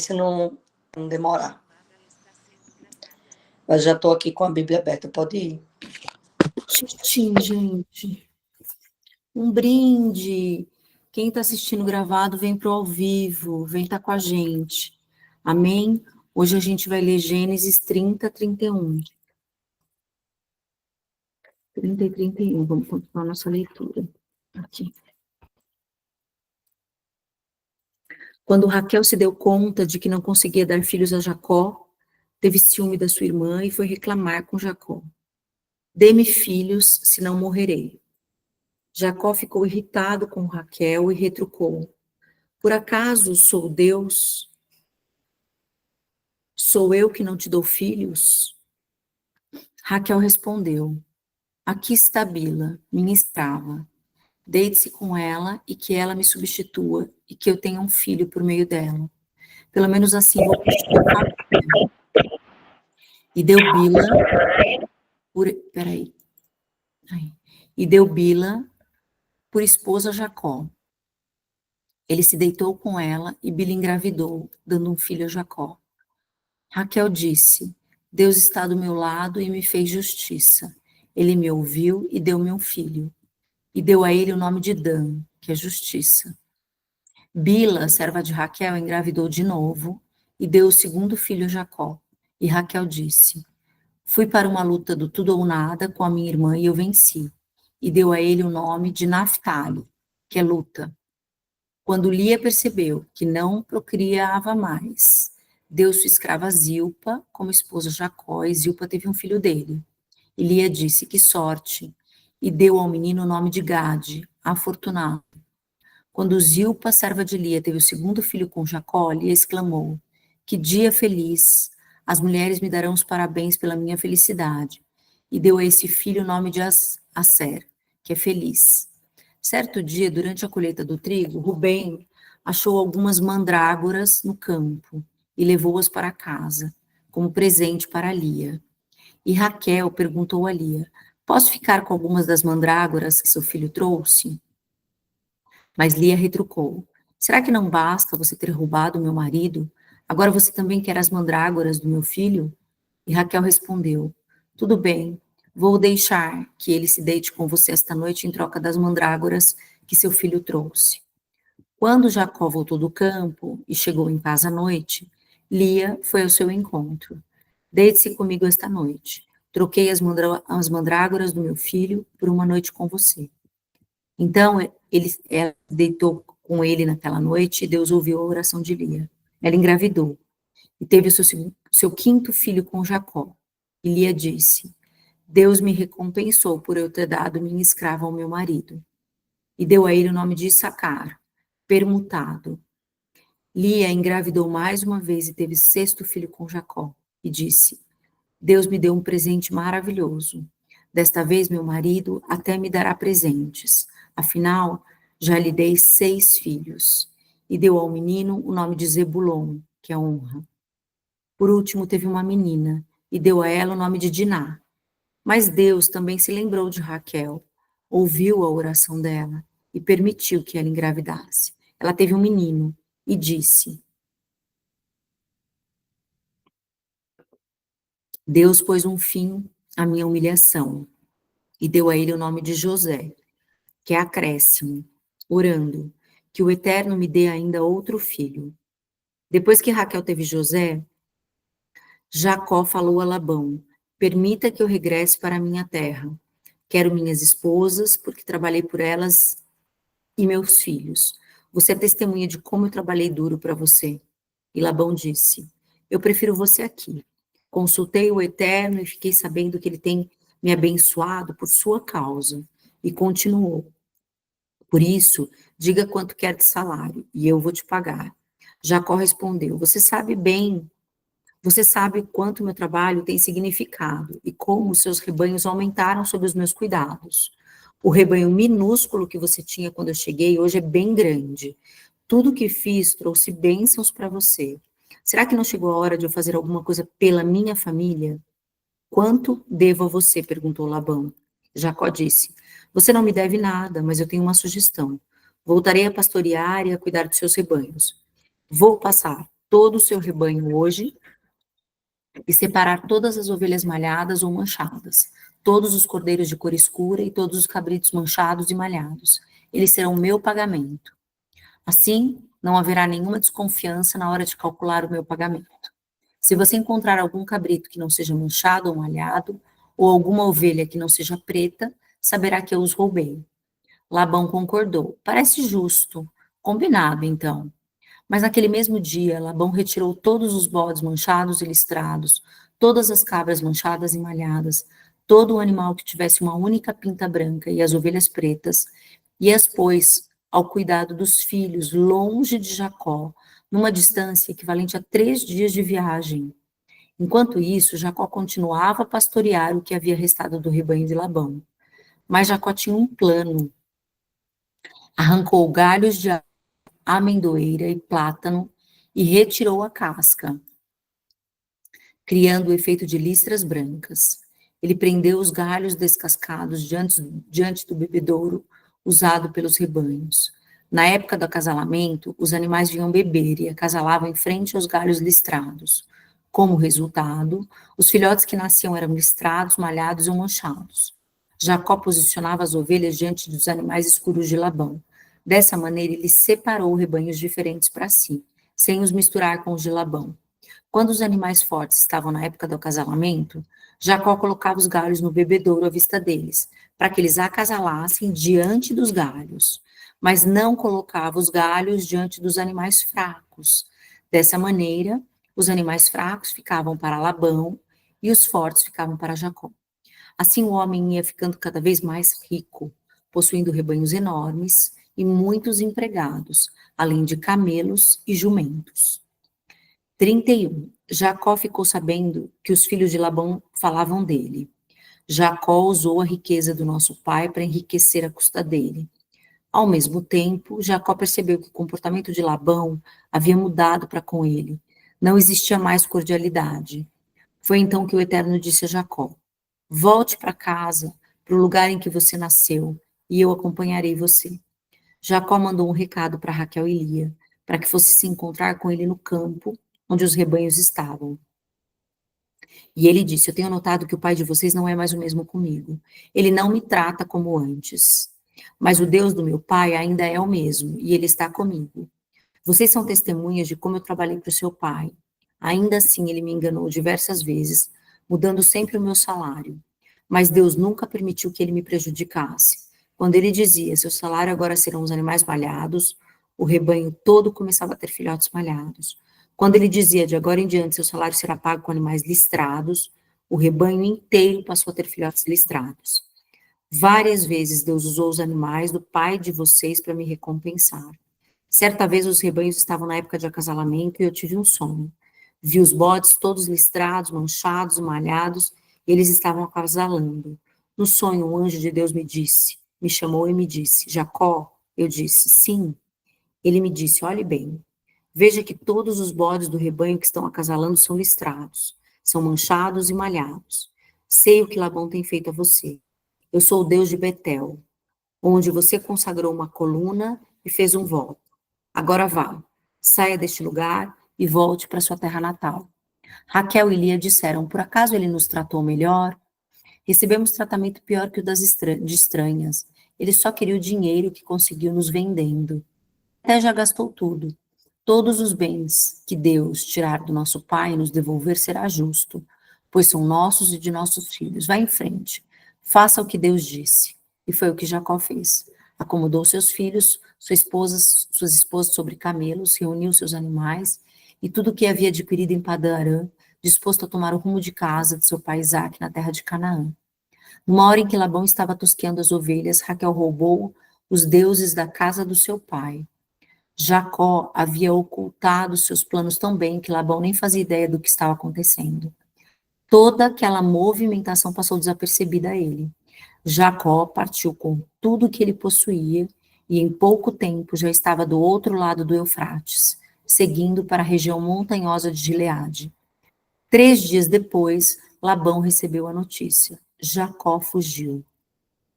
se não demorar. Mas já estou aqui com a Bíblia aberta, pode ir. Sim, gente. Um brinde. Quem está assistindo gravado, vem para o ao vivo, vem estar com a gente. Amém? Hoje a gente vai ler Gênesis 30, 31. 30 e 31, vamos continuar nossa leitura. Aqui. Quando Raquel se deu conta de que não conseguia dar filhos a Jacó, teve ciúme da sua irmã e foi reclamar com Jacó. Dê-me filhos, senão morrerei. Jacó ficou irritado com Raquel e retrucou. Por acaso sou Deus? Sou eu que não te dou filhos? Raquel respondeu, aqui está Bila, minha escrava. Deite-se com ela e que ela me substitua e que eu tenha um filho por meio dela. Pelo menos assim vou constituir família. E deu Bila E deu Bila por esposa a Jacó. Ele se deitou com ela e Bila engravidou, dando um filho a Jacó. Raquel disse, Deus está do meu lado e me fez justiça. Ele me ouviu e deu-me um filho. E deu a ele o nome de Dan, que é justiça. Bila, serva de Raquel, engravidou de novo e deu o segundo filho a Jacó. E Raquel disse, fui para uma luta do tudo ou nada com a minha irmã e eu venci. E deu a ele o nome de Naftali, que é luta. Quando Lia percebeu que não procriava mais, deu sua escrava Zilpa como esposa a Jacó, e Zilpa teve um filho dele. E Lia disse, que sorte, e deu ao menino o nome de Gade, afortunado. Quando Zilpa, serva de Lia, teve o segundo filho com Jacó, Lia exclamou, que dia feliz, as mulheres me darão os parabéns pela minha felicidade. E deu a esse filho o nome de Aser, que é feliz. Certo dia, durante a colheita do trigo, Rubem achou algumas mandrágoras no campo e levou-as para casa, como presente para Lia. E Raquel perguntou a Lia, posso ficar com algumas das mandrágoras que seu filho trouxe? Mas Lia retrucou, será que não basta você ter roubado meu marido? Agora você também quer as mandrágoras do meu filho? E Raquel respondeu, tudo bem, vou deixar que ele se deite com você esta noite em troca das mandrágoras que seu filho trouxe. Quando Jacó voltou do campo e chegou em casa à noite, Lia foi ao seu encontro. Deite-se comigo esta noite. Troquei as mandrágoras do meu filho por uma noite com você. Então, ela deitou com ele naquela noite e Deus ouviu a oração de Lia. Ela engravidou e teve o seu quinto filho com Jacó. E Lia disse, Deus me recompensou por eu ter dado minha escrava ao meu marido. E deu a ele o nome de Issacar, permutado. Lia engravidou mais uma vez e teve sexto filho com Jacó. E disse, Deus me deu um presente maravilhoso. Desta vez meu marido até me dará presentes. Afinal, já lhe dei 6 filhos. E deu ao menino o nome de Zebulon, que é honra. Por último, teve uma menina, e deu a ela o nome de Diná. Mas Deus também se lembrou de Raquel, ouviu a oração dela e permitiu que ela engravidasse. Ela teve um menino e disse, Deus pôs um fim à minha humilhação e deu a ele o nome de José, que é acréscimo, orando, que o Eterno me dê ainda outro filho. Depois que Raquel teve José, Jacó falou a Labão, permita que eu regresse para a minha terra. Quero minhas esposas, porque trabalhei por elas e meus filhos. Você é testemunha de como eu trabalhei duro para você. E Labão disse, eu prefiro você aqui. Consultei o Eterno e fiquei sabendo que ele tem me abençoado por sua causa. E continuou. Por isso, diga quanto quer de salário, e eu vou te pagar. Jacó respondeu, você sabe quanto meu trabalho tem significado e como os seus rebanhos aumentaram sob os meus cuidados. O rebanho minúsculo que você tinha quando eu cheguei hoje é bem grande. Tudo que fiz trouxe bênçãos para você. Será que não chegou a hora de eu fazer alguma coisa pela minha família? Quanto devo a você? Perguntou Labão. Jacó disse, você não me deve nada, mas eu tenho uma sugestão. Voltarei a pastorear e a cuidar dos seus rebanhos. Vou passar todo o seu rebanho hoje e separar todas as ovelhas malhadas ou manchadas, todos os cordeiros de cor escura e todos os cabritos manchados e malhados. Eles serão meu pagamento. Assim, não haverá nenhuma desconfiança na hora de calcular o meu pagamento. Se você encontrar algum cabrito que não seja manchado ou malhado, ou alguma ovelha que não seja preta, saberá que eu os roubei. Labão concordou. Parece justo. Combinado, então. Mas naquele mesmo dia, Labão retirou todos os bodes manchados e listrados, todas as cabras manchadas e malhadas, todo o animal que tivesse uma única pinta branca e as ovelhas pretas, e as pôs ao cuidado dos filhos, longe de Jacó, numa distância equivalente a 3 dias de viagem. Enquanto isso, Jacó continuava a pastorear o que havia restado do rebanho de Labão. Mas Jacó tinha um plano. Arrancou galhos de amendoeira e plátano e retirou a casca, criando o efeito de listras brancas. Ele prendeu os galhos descascados diante do bebedouro usado pelos rebanhos. Na época do acasalamento, os animais vinham beber e acasalavam em frente aos galhos listrados. Como resultado, os filhotes que nasciam eram listrados, malhados ou manchados. Jacó posicionava as ovelhas diante dos animais escuros de Labão. Dessa maneira, ele separou rebanhos diferentes para si, sem os misturar com os de Labão. Quando os animais fortes estavam na época do acasalamento, Jacó colocava os galhos no bebedouro à vista deles, para que eles acasalassem diante dos galhos, mas não colocava os galhos diante dos animais fracos. Dessa maneira, os animais fracos ficavam para Labão e os fortes ficavam para Jacó. Assim o homem ia ficando cada vez mais rico, possuindo rebanhos enormes e muitos empregados, além de camelos e jumentos. 31. Jacó ficou sabendo que os filhos de Labão falavam dele. Jacó usou a riqueza do nosso pai para enriquecer à custa dele. Ao mesmo tempo, Jacó percebeu que o comportamento de Labão havia mudado para com ele. Não existia mais cordialidade. Foi então que o Eterno disse a Jacó: volte para casa, para o lugar em que você nasceu, e eu acompanharei você. Jacó mandou um recado para Raquel e Lia, para que fosse se encontrar com ele no campo, onde os rebanhos estavam. E ele disse: eu tenho notado que o pai de vocês não é mais o mesmo comigo. Ele não me trata como antes. Mas o Deus do meu pai ainda é o mesmo, e ele está comigo. Vocês são testemunhas de como eu trabalhei para o seu pai. Ainda assim, ele me enganou diversas vezes, mudando sempre o meu salário. Mas Deus nunca permitiu que ele me prejudicasse. Quando ele dizia: seu salário agora serão os animais malhados, o rebanho todo começava a ter filhotes malhados. Quando ele dizia: de agora em diante seu salário será pago com animais listrados, o rebanho inteiro passou a ter filhotes listrados. Várias vezes Deus usou os animais do pai de vocês para me recompensar. Certa vez os rebanhos estavam na época de acasalamento e eu tive um sonho. Vi os bodes todos listrados, manchados, malhados, e eles estavam acasalando. No sonho, o anjo de Deus me chamou e me disse: Jacó. Eu disse: sim. Ele me disse: olhe bem, veja que todos os bodes do rebanho que estão acasalando são listrados, são manchados e malhados. Sei o que Labão tem feito a você. Eu sou o Deus de Betel, onde você consagrou uma coluna e fez um voto. Agora vá, saia deste lugar e volte para sua terra natal. Raquel e Lia disseram: por acaso ele nos tratou melhor? Recebemos tratamento pior que o de estranhas. Ele só queria o dinheiro que conseguiu nos vendendo. Até já gastou tudo. Todos os bens que Deus tirar do nosso pai e nos devolver será justo, pois são nossos e de nossos filhos. Vá em frente, faça o que Deus disse. E foi o que Jacó fez. Acomodou seus filhos, suas esposas sobre camelos, reuniu seus animais e tudo o que havia adquirido em Padã-Arã, disposto a tomar o rumo de casa de seu pai Isaque na terra de Canaã. Numa hora em que Labão estava tosqueando as ovelhas, Raquel roubou os deuses da casa do seu pai. Jacó havia ocultado seus planos tão bem que Labão nem fazia ideia do que estava acontecendo. Toda aquela movimentação passou desapercebida a ele. Jacó partiu com tudo o que ele possuía e em pouco tempo já estava do outro lado do Eufrates, seguindo para a região montanhosa de Gileade. 3 dias depois, Labão recebeu a notícia. Jacó fugiu.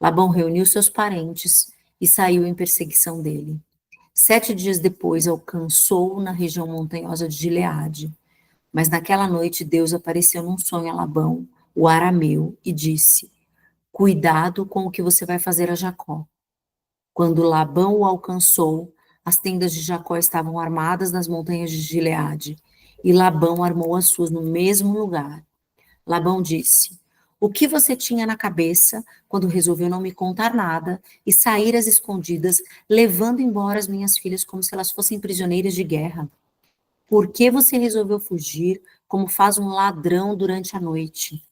Labão reuniu seus parentes e saiu em perseguição dele. 7 dias depois, alcançou na região montanhosa de Gileade. Mas naquela noite, Deus apareceu num sonho a Labão, o arameu, e disse: Cuidado com o que você vai fazer a Jacó. Quando Labão o alcançou, as tendas de Jacó estavam armadas nas montanhas de Gileade, e Labão armou as suas no mesmo lugar. Labão disse: O que você tinha na cabeça quando resolveu não me contar nada e sair às escondidas, levando embora as minhas filhas como se elas fossem prisioneiras de guerra? Por que você resolveu fugir como faz um ladrão durante a noite?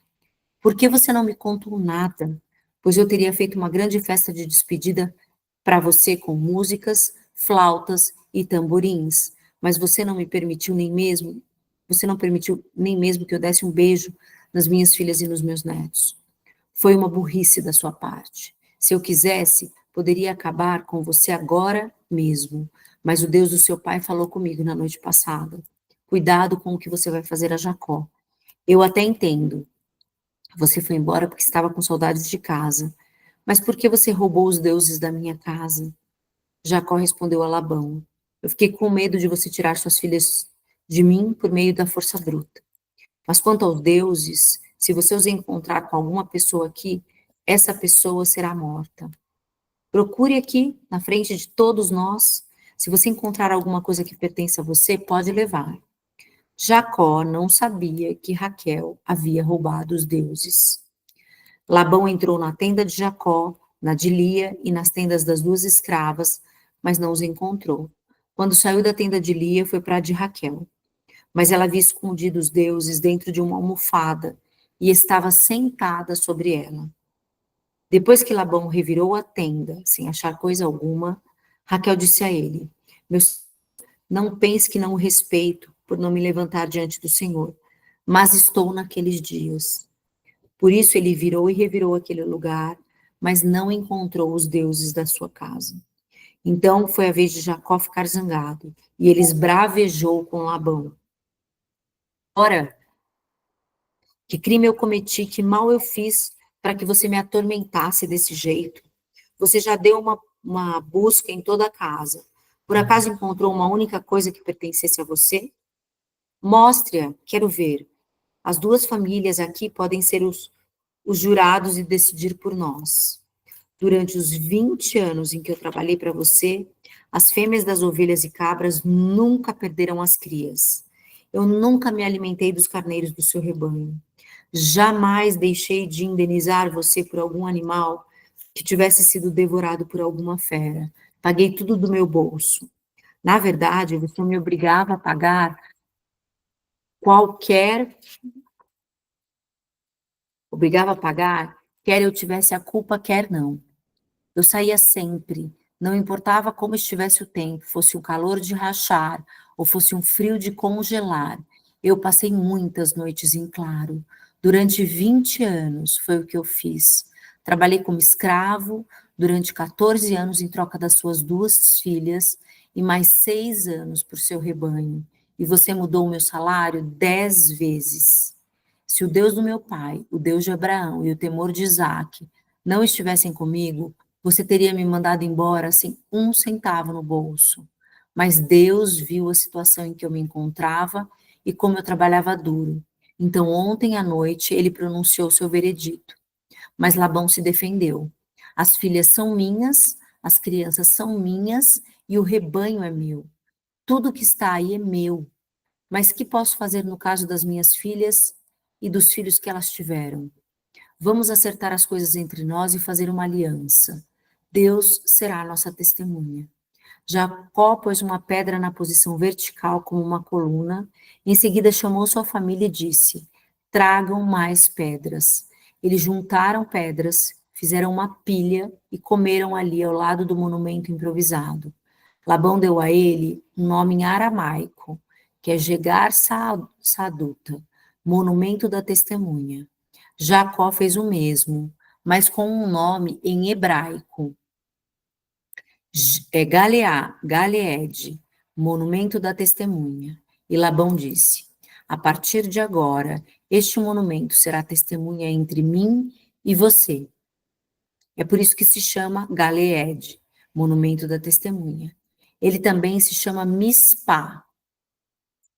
Por que você não me contou nada? Pois eu teria feito uma grande festa de despedida para você com músicas, flautas e tamborins, mas você não permitiu nem mesmo que eu desse um beijo nas minhas filhas e nos meus netos. Foi uma burrice da sua parte. Se eu quisesse, poderia acabar com você agora mesmo, mas o Deus do seu pai falou comigo na noite passada. Cuidado com o que você vai fazer a Jacó. Eu até entendo. Você foi embora porque estava com saudades de casa. Mas por que você roubou os deuses da minha casa? Jacó respondeu a Labão: Eu fiquei com medo de você tirar suas filhas de mim por meio da força bruta. Mas quanto aos deuses, se você os encontrar com alguma pessoa aqui, essa pessoa será morta. Procure aqui, na frente de todos nós. Se você encontrar alguma coisa que pertence a você, pode levar. Jacó não sabia que Raquel havia roubado os deuses. Labão entrou na tenda de Jacó, na de Lia e nas tendas das duas escravas, mas não os encontrou. Quando saiu da tenda de Lia, foi para a de Raquel. Mas ela havia escondido os deuses dentro de uma almofada e estava sentada sobre ela. Depois que Labão revirou a tenda, sem achar coisa alguma, Raquel disse a ele: Não pense que não o respeito por não me levantar diante do Senhor, mas estou naqueles dias. Por isso ele virou e revirou aquele lugar, mas não encontrou os deuses da sua casa. Então foi a vez de Jacó ficar zangado, e ele esbravejou com Labão. Ora, que crime eu cometi, que mal eu fiz para que você me atormentasse desse jeito? Você já deu uma busca em toda a casa. Por acaso encontrou uma única coisa que pertencesse a você? Mostre-a, quero ver. As duas famílias aqui podem ser os jurados e decidir por nós. Durante os 20 anos em que eu trabalhei para você, as fêmeas das ovelhas e cabras nunca perderam as crias. Eu nunca me alimentei dos carneiros do seu rebanho. Jamais deixei de indenizar você por algum animal que tivesse sido devorado por alguma fera. Paguei tudo do meu bolso. Na verdade, você me obrigava a pagar qualquer, quer eu tivesse a culpa, quer não. Eu saía sempre, não importava como estivesse o tempo, fosse um calor de rachar ou fosse um frio de congelar. Eu passei muitas noites em claro. Durante 20 anos foi o que eu fiz. Trabalhei como escravo durante 14 anos em troca das suas duas filhas e mais 6 anos por seu rebanho. E você mudou o meu salário 10 vezes. Se o Deus do meu pai, o Deus de Abraão e o temor de Isaque não estivessem comigo, você teria me mandado embora sem um centavo no bolso. Mas Deus viu a situação em que eu me encontrava e como eu trabalhava duro. Então, ontem à noite, ele pronunciou seu veredito. Mas Labão se defendeu. As filhas são minhas, as crianças são minhas e o rebanho é meu. Tudo que está aí é meu. Mas que posso fazer no caso das minhas filhas e dos filhos que elas tiveram? Vamos acertar as coisas entre nós e fazer uma aliança. Deus será a nossa testemunha. Jacó pôs uma pedra na posição vertical como uma coluna, em seguida chamou sua família e disse: Tragam mais pedras. Eles juntaram pedras, fizeram uma pilha e comeram ali ao lado do monumento improvisado. Labão deu a ele um nome em aramaico, que é Jegar Saduta, monumento da testemunha. Jacó fez o mesmo, mas com um nome em hebraico, Galeed, monumento da testemunha. E Labão disse: A partir de agora, este monumento será testemunha entre mim e você. É por isso que se chama Galeed, monumento da testemunha. Ele também se chama Mispá,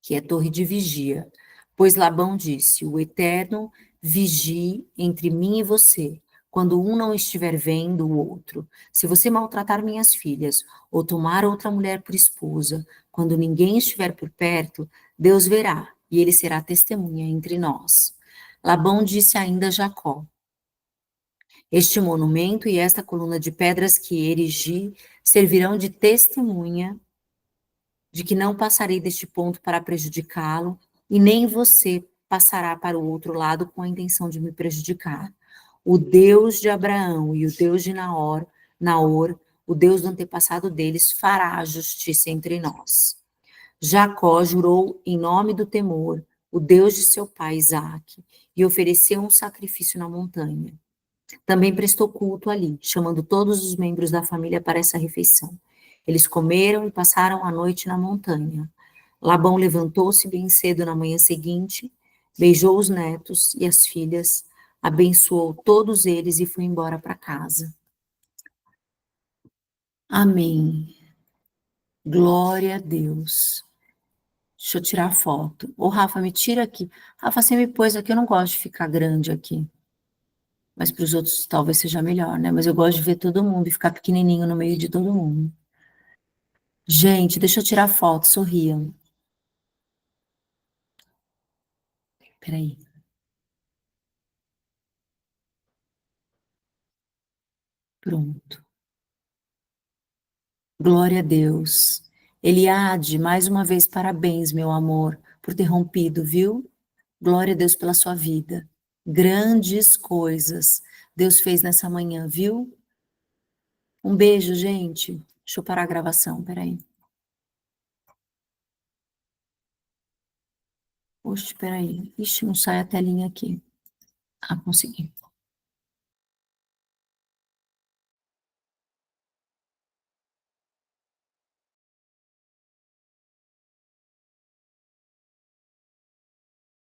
que é torre de vigia. Pois Labão disse: o Eterno vigie entre mim e você, quando um não estiver vendo o outro. Se você maltratar minhas filhas, ou tomar outra mulher por esposa, quando ninguém estiver por perto, Deus verá, e ele será testemunha entre nós. Labão disse ainda a Jacó: este monumento e esta coluna de pedras que erigi servirão de testemunha de que não passarei deste ponto para prejudicá-lo, e nem você passará para o outro lado com a intenção de me prejudicar. O Deus de Abraão e o Deus de Naor, o Deus do antepassado deles, fará justiça entre nós. Jacó jurou em nome do temor, o Deus de seu pai Isaque, e ofereceu um sacrifício na montanha. Também prestou culto ali, chamando todos os membros da família para essa refeição. Eles comeram e passaram a noite na montanha. Labão levantou-se bem cedo na manhã seguinte, beijou os netos e as filhas, abençoou todos eles e foi embora para casa. Amém. Glória a Deus. Deixa eu tirar a foto. Ô, Rafa, me tira aqui. Rafa, você me pôs aqui, eu não gosto de ficar grande aqui. Mas para os outros talvez seja melhor, né? Mas eu gosto de ver todo mundo e ficar pequenininho no meio de todo mundo. Gente, deixa eu tirar foto, sorriam. Peraí. Pronto. Glória a Deus. Eliade, mais uma vez, parabéns, meu amor, por ter rompido, viu? Glória a Deus pela sua vida. Grandes coisas Deus fez nessa manhã, viu? Um beijo, gente. Deixa eu parar a gravação, peraí. Oxe, peraí. Ixi, não sai a telinha aqui. Ah, consegui.